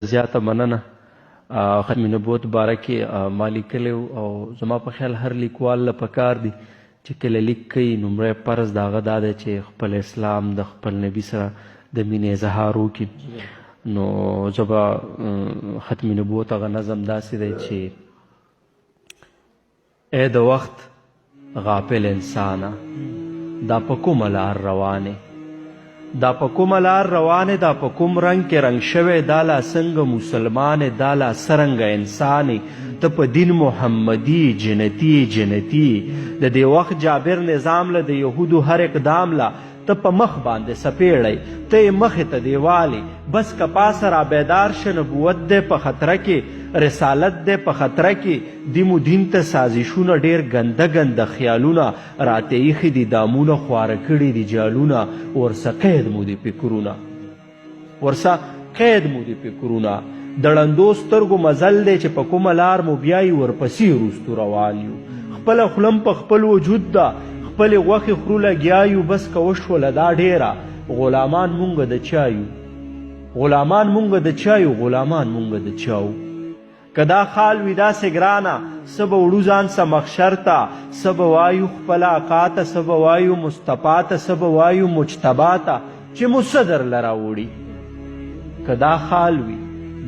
زیاته مننه. ختم نبوت باره کې ما لیکلی او زما په خیال هر لیکوال له پکار دی چې کله لیک کوي لومړی فرض د هغه دا دی چې خپل اسلام د خپل نبي سره د مینې اظهار وکړي. نو زه به ختم نبوت هغه نظم داسې دی چې ای د وخت غافل انسانه دا په کومه لار روانې دا په کومه لار روانې دا په کوم رنګ کې رنګ شوی دا لا څنګه مسلمانې دا لا څرنګه انسانې ته په دین محمدي جنتي جنتي د دې وخت جابر نظام له د یهودو هر اقدام لا ته په مخ باندې سپیړی ته یې مخې ته دیوالې بس که پاسه را بیدار شه نبوت دی په خطره کې رسالت دی په خطره کې دیمو دین ته سازشونه ډېر ګنده ګنده خیالونه راته ایښي دي دامونه خواره کړي دي جالونه ورسه قید مو دي فکرونه ورسه قید مو دي فکرونه د ړندو سترګو مزل دی چې په کومه لار مو بیایي ورپسې وروستو روان یو خپله خولم په خپل وجود ده خپلې غوښې خورو لګیا یو بس که وشوله دا ډېره غلامان مونږ د چا یو غلامان مونږ د چا یو غلامان مونږ د چا وو که دا خال وي داسې ګرانه څه به وړو ځان څه مخشر ته څه به وایو خپله اقا ته څه به وایو مصطفی ته څه به وایو مجتبا ته چې مو څه درله راوړي که دا خال وي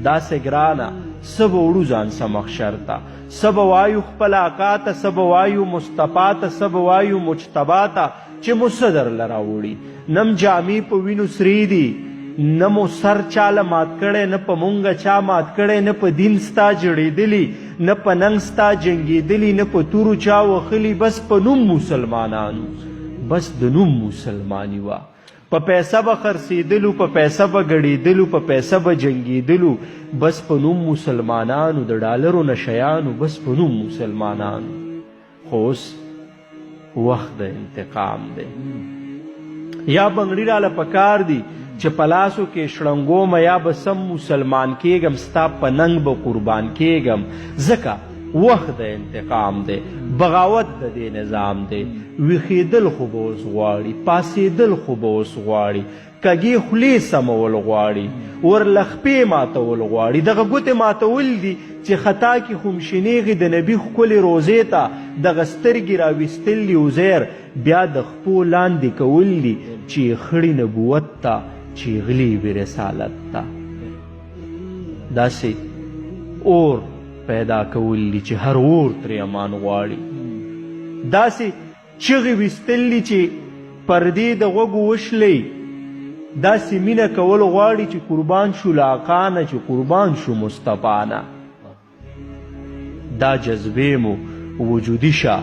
داسې ګرانه څه به وړو ځان څه مخشر ته څه به وایو خپله اقا ته څه به وایو مصطفی ته څه به وایو مجتبا ته چې مو څه درله راوړي نم جامې په وینو سرې دي نه مو سر چاله مات کړی نه په مونږه چا مات کړی نه په دین ستا جړېدلي نه په ننګ ستا جنګېدلي نه په تورو چا وښلي بس په نوم مسلمانانو بس د نوم مسلماني وه په پیسه به خرڅېدلو په پیسه به ګډېدلو په پیسه به جنګېدلو بس په نوم مسلمانانو د ډالرو نه شیانو بس په نوم مسلمانانو خو اوس وخت د انتقام دی یا بنګړي راله پکار دي چې په لاسو کې شړنګومه یا به سم مسلمان کېږم ستا په ننګ به قربان کېږم ځکه وخت د انتقام دی بغاوت د دې نظام دی ویښېدل خو به اوس غواړي پاسېدل خو به اوس غواړي کږې خولې سمول غواړي ورلخپې ماتول غواړي دغه ګوتې ماتول دي چې خطا کې خو مشینېږي د نبي ښکلې روزې ته دغه سترګې راویستل دي عزیر بیا د خپو لاندې کول دي چې خړي نبوت ته چې غلی وي رسالت ته داسې اور پیدا کول دي چې هر اور ترې امان غواړي داسې چغې ویستل دي چې پردې د غوږو وشلی داسې مینه کول غواړي چې قربان شو له اقا نه چې قربان شو مصطفی نه دا جذبې مو وجودي شه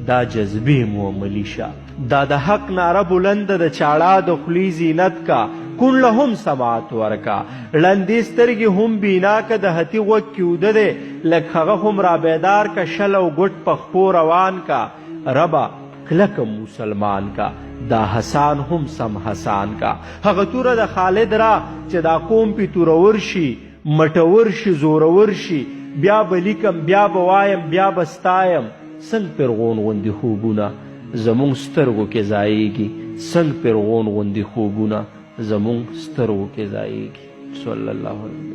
دا جذبې مو عملي شه دا د حق ناره بلنده د چاړه د خولې زینت کا کون له هم سماعت ورکا ړندې سترګې هم بینا که د هتي غوږ کې اوده دی لږ هغه هم را بیدار که شل او ګوټ په خپو روان کا ربه کلکه مسلمان کا دا حسان هم سم حسان کا هغه توره د خالد را چې دا قوم پې تورور شي مټور شي زورور شي بیا به لیکم بیا به وایم بیا به ستایم څنګ پرغون غوندې خوبونه زمونږ سترګو کې ځایږي څنګ پرغون غوندې خوبونه زمونږ سترګو کې ځایږي صلی الله علیه